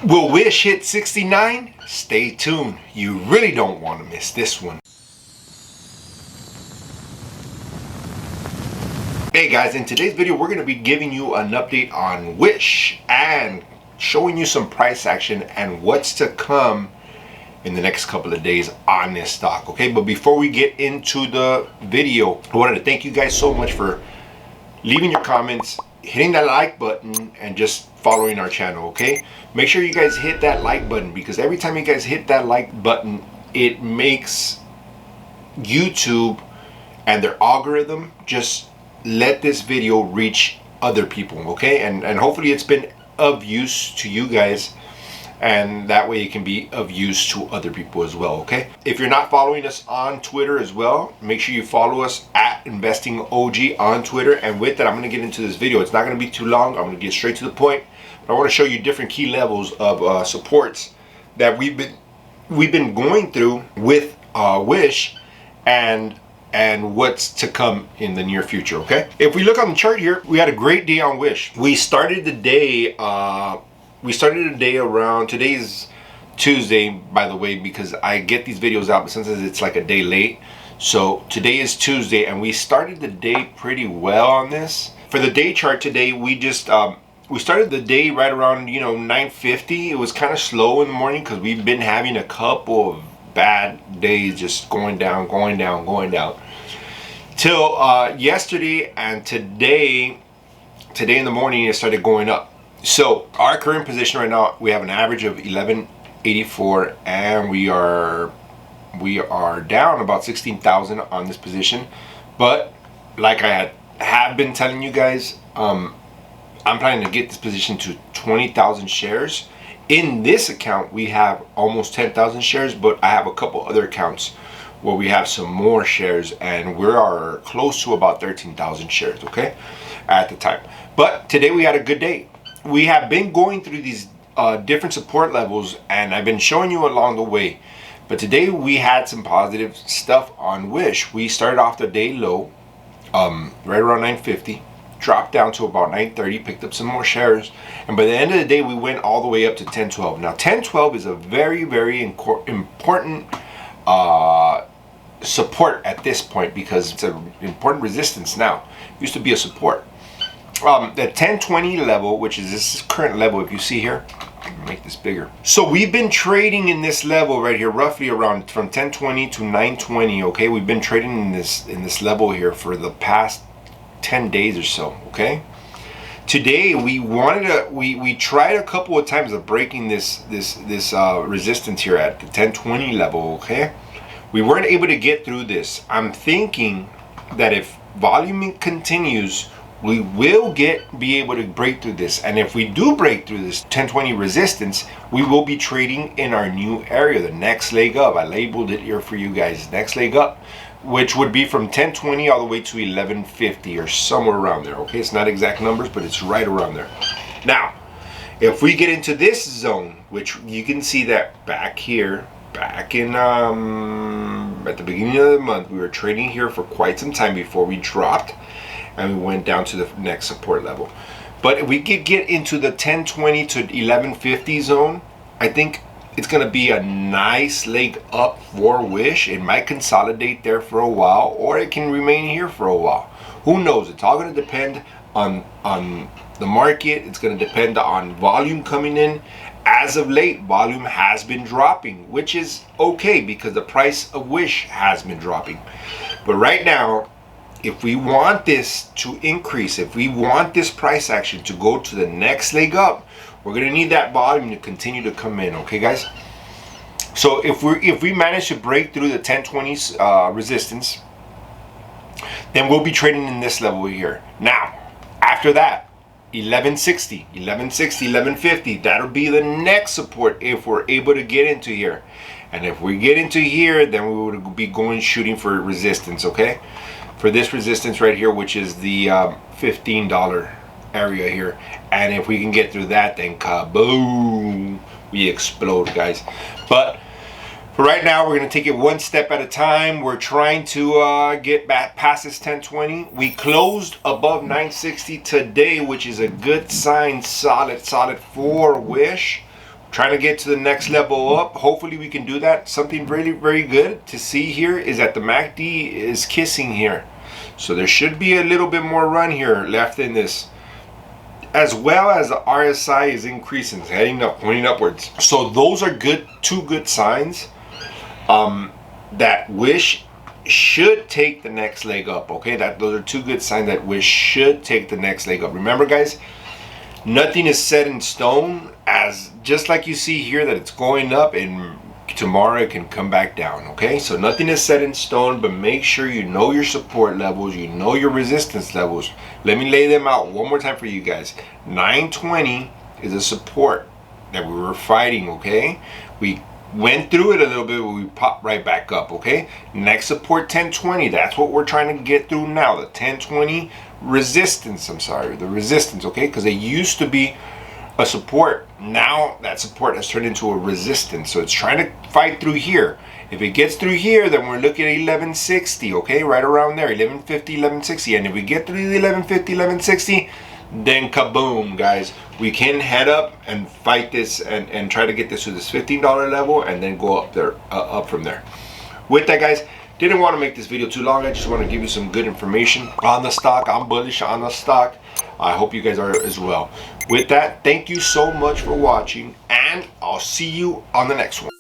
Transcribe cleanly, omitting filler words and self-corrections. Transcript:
Will Wish hit 69? Stay tuned. You really don't want to miss this one. Hey guys, in today's video we're going to be giving you an update on Wish and showing you some price action and what's to come in the next couple of days on this stock. Okay, but before we get into the video, I wanted to thank you guys so much for leaving your comments, hitting that like button, and just following our channel. Okay, make sure you guys hit that like button, because every time you guys hit that like button, it makes YouTube and their algorithm just let this video reach other people. Okay, and hopefully it's been of use to you guys, and that way it can be of use to other people as well. Okay, if you're not following us on Twitter as well, make sure you follow us at Investing OG on Twitter. And with that, I'm going to get into this video. It's not going to be too long. I'm going to get straight to the point, but I want to show you different key levels of supports that we've been going through with Wish and what's to come in the near future. Okay, if we look on the chart here, we had a great day on Wish. We started the day around, today's Tuesday, by the way, because I get these videos out, but sometimes it's like a day late. So today is Tuesday, and we started the day pretty well on this. For the day chart today, we just we started the day right around 9:50. It was kind of slow in the morning because we've been having a couple of bad days, just going down till yesterday, and today in the morning it started going up. So our current position right now, we have an average of 1184, and we are down about 16,000 on this position. But like I have been telling you guys, I'm planning to get this position to 20,000 shares. In this account we have almost 10,000 shares, but I have a couple other accounts where we have some more shares, and we are close to about 13,000 shares, okay, at the time. But today we had a good day. We have been going through these different support levels, and I've been showing you along the way. But today we had some positive stuff on Wish. We started off the day low, right around 950, dropped down to about 930, picked up some more shares, and by the end of the day we went all the way up to 1012. Now 1012 is a very important support at this point, because it's an important resistance now. It used to be a support. The 1020 level, which is this current level, if you see here, make this bigger. So we've been trading in this level right here, roughly around from 1020 to 920. Okay, we've been trading in this level here for the past 10 days or so. Okay, today we tried a couple of times of breaking this resistance here at the 1020 level. Okay, we weren't able to get through this. I'm thinking that if volume continues, we will be able to break through this. And if we do break through this 1020 resistance, we will be trading in our new area, the next leg up. I labeled it here for you guys, next leg up, which would be from 1020 all the way to 1150 or somewhere around there. Okay, it's not exact numbers, but it's right around there. Now if we get into this zone, which you can see that back here, back in at the beginning of the month, we were trading here for quite some time before we dropped and we went down to the next support level. But if we could get into the 1020 to 1150 zone, I think it's going to be a nice leg up for Wish. It might consolidate there for a while, or it can remain here for a while. Who knows? It's all going to depend on the market. It's going to depend on volume coming in. As of late, volume has been dropping, which is okay because the price of Wish has been dropping. But right now, if we want this to increase, if we want this price action to go to the next leg up, we're going to need that volume to continue to come in. Okay, guys? So if we manage to break through the 1020s resistance, then we'll be trading in this level here. Now, after that, 1160, 1150, that'll be the next support if we're able to get into here. And if we get into here, then we would be shooting for resistance, okay? For this resistance right here, which is the $15 area here. And if we can get through that, then kaboom, we explode, guys. But for right now, we're going to take it one step at a time. We're trying to get back past this 1020. We closed above 960 today, which is a good sign, solid for Wish. trying to get to the next level up. Hopefully we can do that. Something really, very good to see here is that the MACD is kissing here. So there should be a little bit more run here left in this, as well as the RSI is increasing, it's heading up, pointing upwards. So those are good, two good signs that Wish should take the next leg up. Okay, those are two good signs that Wish should take the next leg up. Remember, guys, nothing is set in stone. As just like you see here that it's going up, and tomorrow it can come back down. Okay, so nothing is set in stone, but make sure you know your support levels, you know your resistance levels. Let me lay them out one more time for you guys. 920 is a support that we were fighting. Okay, we went through it a little bit, but we popped right back up. Okay, next support 1020, that's what we're trying to get through now, the 1020 resistance. I'm sorry, the resistance. Okay, because it used to be a support. Now that support has turned into a resistance, so it's trying to fight through here. If it gets through here, then we're looking at 1160. Okay, right around there, 1150, 1160. And if we get through the 1150, 1160, then kaboom, guys, we can head up and fight this and try to get this to this $15 level, and then go up there, up from there. With that, guys, didn't want to make this video too long. I just want to give you some good information on the stock. I'm bullish on the stock. I hope you guys are as well. With that, thank you so much for watching, and I'll see you on the next one.